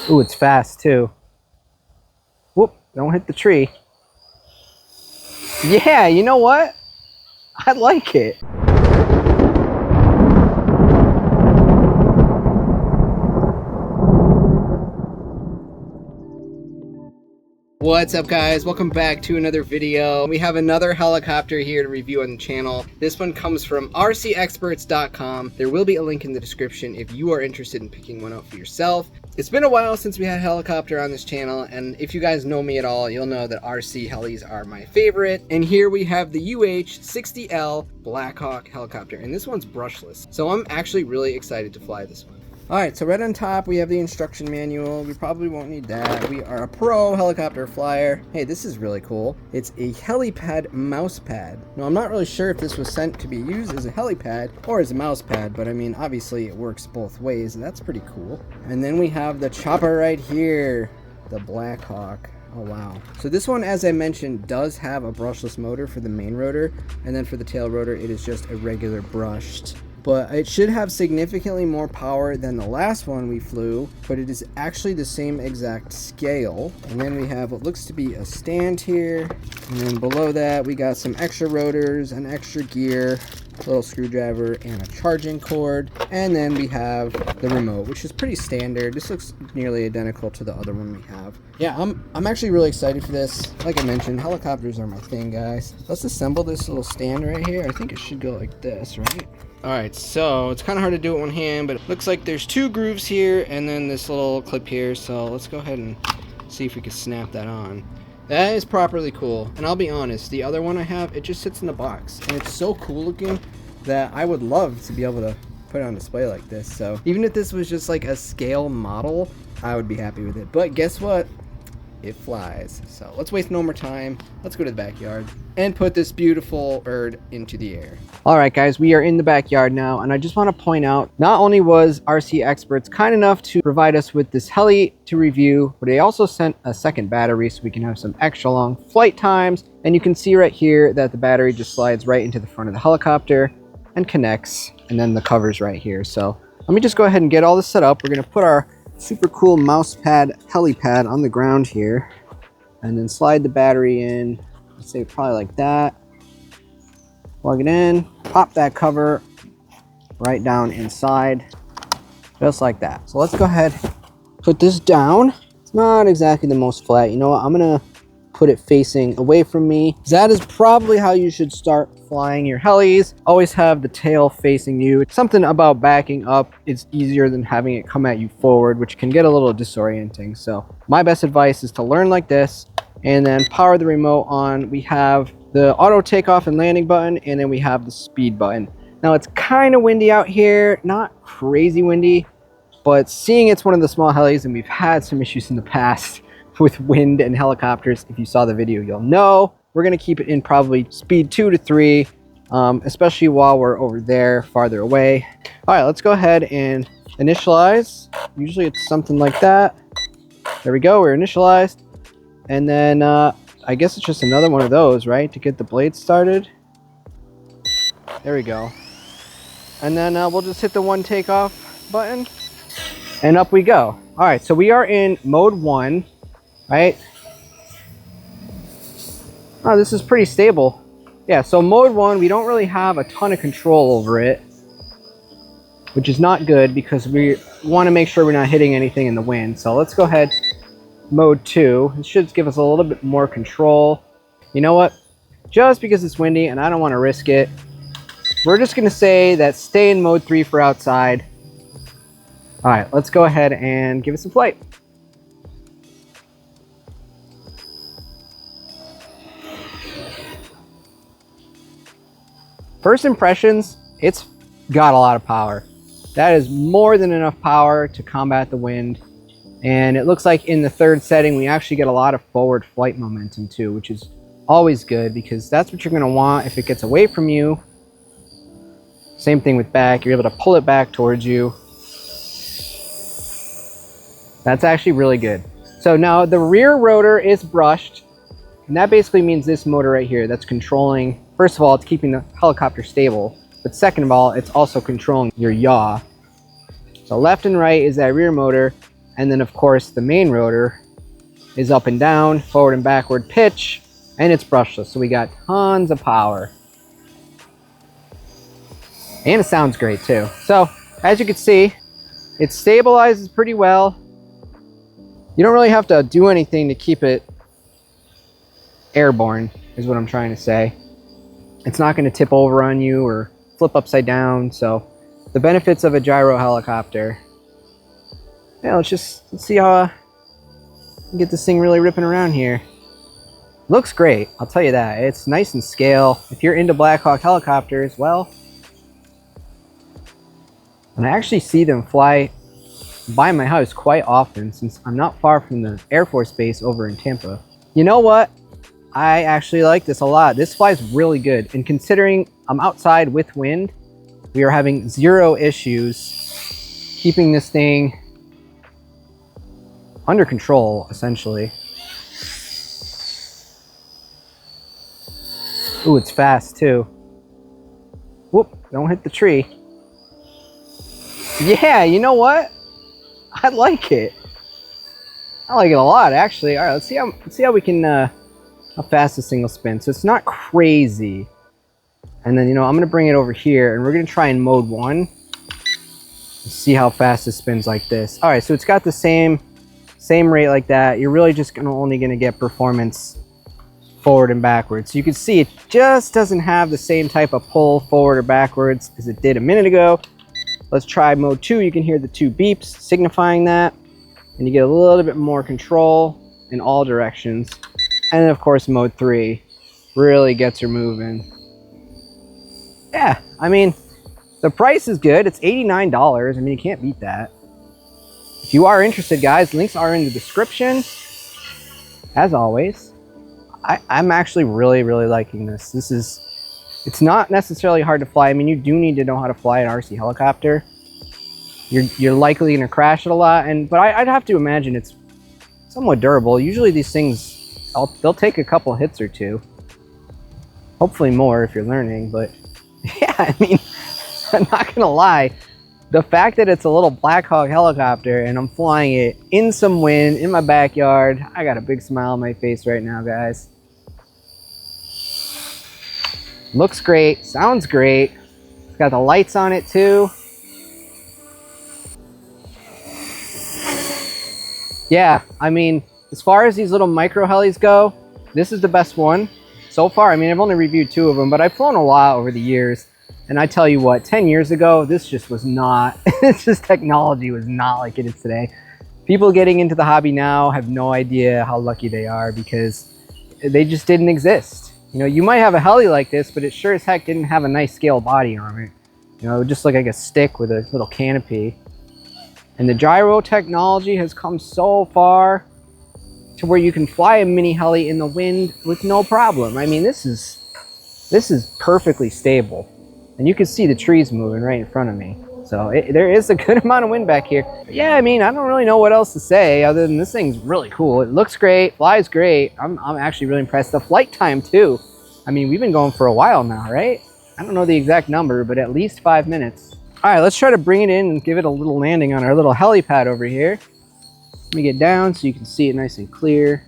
Ooh, it's fast too. Whoop, don't hit the tree. Yeah, you know what? I like it. What's up, guys? Welcome back to another video. We have another helicopter here to review on the channel. This one comes from rcexperts.com. There will be a link in the description if you are interested in picking one up for yourself. It's been a while since we had a helicopter on this channel, and if you guys know me at all, you'll know that RC helis are my favorite. And here we have the UH-60L Blackhawk helicopter, and this one's brushless. So I'm actually really excited to fly this one. Alright, so right on top we have the instruction manual. We probably won't need that. We are a pro helicopter flyer. Hey, this is really cool. It's a helipad mouse pad. Now, I'm not really sure if this was sent to be used as a helipad or as a mouse pad, but I mean, obviously it works both ways, and that's pretty cool. And then we have the chopper right here, the Blackhawk. Oh wow. So this one, as I mentioned, does have a brushless motor for the main rotor, and then for the tail rotor it is just a regular brushed. But it should have significantly more power than the last one we flew, but it is actually the same exact scale. And then we have what looks to be a stand here, and then below that we got some extra rotors, an extra gear, a little screwdriver, and a charging cord. And then we have the remote, which is pretty standard. This looks nearly identical to the other one we have. Yeah, I'm actually really excited for this. Like I mentioned, helicopters are my thing, guys. Let's assemble this little stand right here. I think it should go like this, right? Alright, so it's kind of hard to do it one hand, but it looks like there's two grooves here and then this little clip here, so let's go ahead and see if we can snap that on. That is properly cool, and I'll be honest, the other one I have, it just sits in the box, and it's so cool looking that I would love to be able to put it on display like this. So even if this was just like a scale model, I would be happy with it. But guess what? It flies. So let's waste no more time. Let's go to the backyard and put this beautiful bird into the air. All right, guys, we are in the backyard now, and I just want to point out, not only was RC Experts kind enough to provide us with this heli to review, but they also sent a second battery so we can have some extra long flight times. And you can see right here that the battery just slides right into the front of the helicopter and connects, and then the cover's right here. So let me just go ahead and get all this set up. We're going to put our super cool mouse pad helipad on the ground here, and then slide the battery in. Let's say probably like that. Plug it in, pop that cover right down inside, just like that. So let's go ahead, put this down. It's not exactly the most flat. You know what? I'm gonna put it facing away from me. That is probably how you should start flying your helis. Always have the tail facing you. Something about backing up is easier than having it come at you forward, which can get a little disorienting. So my best advice is to learn like this and then power the remote on. We have the auto takeoff and landing button, and then we have the speed button. Now it's kind of windy out here, not crazy windy, but seeing it's one of the small helis and we've had some issues in the past with wind and helicopters, if you saw the video, you'll know. We're going to keep it in probably speed 2 to 3, especially while we're over there farther away. All right, let's go ahead and initialize. Usually it's something like that. There we go, we're initialized. And then I guess it's just another one of those, right, to get the blades started. There we go. And then we'll just hit the one takeoff button, and up we go. All right, so we are in mode 1. Right? Oh, this is pretty stable. Yeah, so mode 1, we don't really have a ton of control over it, which is not good because we want to make sure we're not hitting anything in the wind. So let's go ahead, mode 2. It should give us a little bit more control. You know what? Just because it's windy and I don't want to risk it, we're just going to say that stay in mode 3 for outside. All right, let's go ahead and give it some flight. First impressions, it's got a lot of power. That is more than enough power to combat the wind. And it looks like in the third setting, we actually get a lot of forward flight momentum too, which is always good because that's what you're gonna want if it gets away from you. Same thing with back, you're able to pull it back towards you. That's actually really good. So now the rear rotor is brushed, and that basically means this motor right here that's controlling. First of all, it's keeping the helicopter stable, but second of all, it's also controlling your yaw. So left and right is that rear motor. And then of course the main rotor is up and down, forward and backward pitch, and it's brushless. So we got tons of power. And it sounds great too. So as you can see, it stabilizes pretty well. You don't really have to do anything to keep it airborne, is what I'm trying to say. It's not going to tip over on you or flip upside down. So the benefits of a gyro helicopter. Yeah, let's see how I can get this thing really ripping around here. Looks great, I'll tell you that. It's nice and scale. If you're into Blackhawk helicopters, well, and I actually see them fly by my house quite often since I'm not far from the Air Force Base over in Tampa. You know what? I actually like this a lot. This flies really good. And considering I'm outside with wind, we are having zero issues keeping this thing under control, essentially. Ooh, it's fast too. Whoop, don't hit the tree. Yeah, you know what? I like it. I like it a lot, actually. All right, let's see how we can how fast this thing will spin. So it's not crazy. And then, you know, I'm gonna bring it over here and we're gonna try in mode 1. See how fast it spins like this. All right, so it's got the same rate like that. You're really just only gonna get performance forward and backwards. So you can see it just doesn't have the same type of pull forward or backwards as it did a minute ago. Let's try mode 2. You can hear the 2 beeps signifying that, and you get a little bit more control in all directions. And then of course mode 3 really gets her moving. Yeah, I mean, the price is good. It's $89. I mean, you can't beat that. If you are interested, guys, links are in the description. As always, I'm actually really liking this. It's not necessarily hard to fly. I mean, you do need to know how to fly an RC helicopter. You're likely going to crash it a lot, but I'd have to imagine it's somewhat durable. Usually these things, they'll take a couple hits or two. Hopefully more if you're learning, but yeah, I mean, I'm not going to lie. The fact that it's a little Blackhawk helicopter and I'm flying it in some wind in my backyard, I got a big smile on my face right now, guys. Looks great, sounds great. It's got the lights on it too. Yeah, I mean, as far as these little micro helis go, this is the best one so far. I mean, I've only reviewed 2 of them, but I've flown a lot over the years. And I tell you what, 10 years ago, this just was not, this technology was not like it is today. People getting into the hobby now have no idea how lucky they are because they just didn't exist. You know, you might have a heli like this, but it sure as heck didn't have a nice scale body on it. You know, just like a stick with a little canopy. And the gyro technology has come so far to where you can fly a mini heli in the wind with no problem. I mean, this is perfectly stable. And you can see the trees moving right in front of me. So there is a good amount of wind back here. But yeah, I mean, I don't really know what else to say other than this thing's really cool. It looks great, flies great. I'm actually really impressed. The flight time too. I mean, we've been going for a while now, right? I don't know the exact number, but at least 5 minutes. All right, let's try to bring it in and give it a little landing on our little helipad over here. Let me get down so you can see it nice and clear.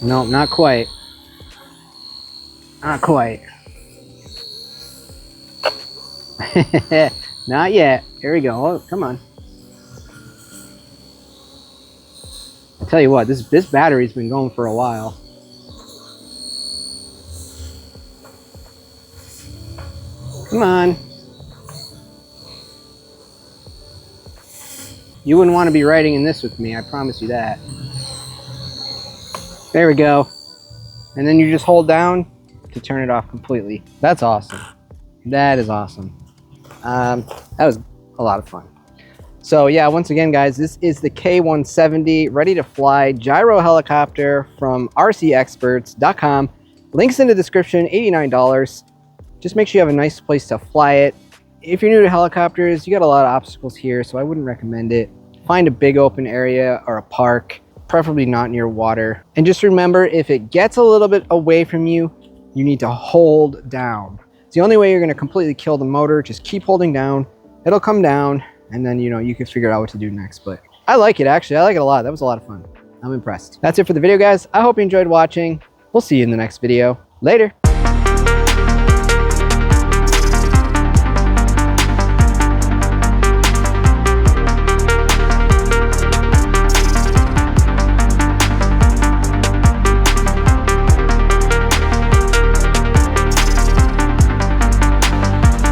No, not quite. Not quite. Not yet. Here we go. Oh, come on. I'll tell you what, this battery's been going for a while. Come on. You wouldn't want to be riding in this with me, I promise you that. There we go. And then you just hold down to turn it off completely. That's awesome. That is awesome. That was a lot of fun. So yeah, once again, guys, this is the K170 ready to fly gyro helicopter from rcexperts.com. Links in the description, $89. Just make sure you have a nice place to fly it. If you're new to helicopters, you got a lot of obstacles here, so I wouldn't recommend it. Find a big open area or a park, preferably not near water. And just remember, if it gets a little bit away from you, you need to hold down. It's the only way you're going to completely kill the motor. Just keep holding down. It'll come down, and then, you know, you can figure out what to do next. But I like it, actually. I like it a lot. That was a lot of fun. I'm impressed. That's it for the video, guys. I hope you enjoyed watching. We'll see you in the next video. Later.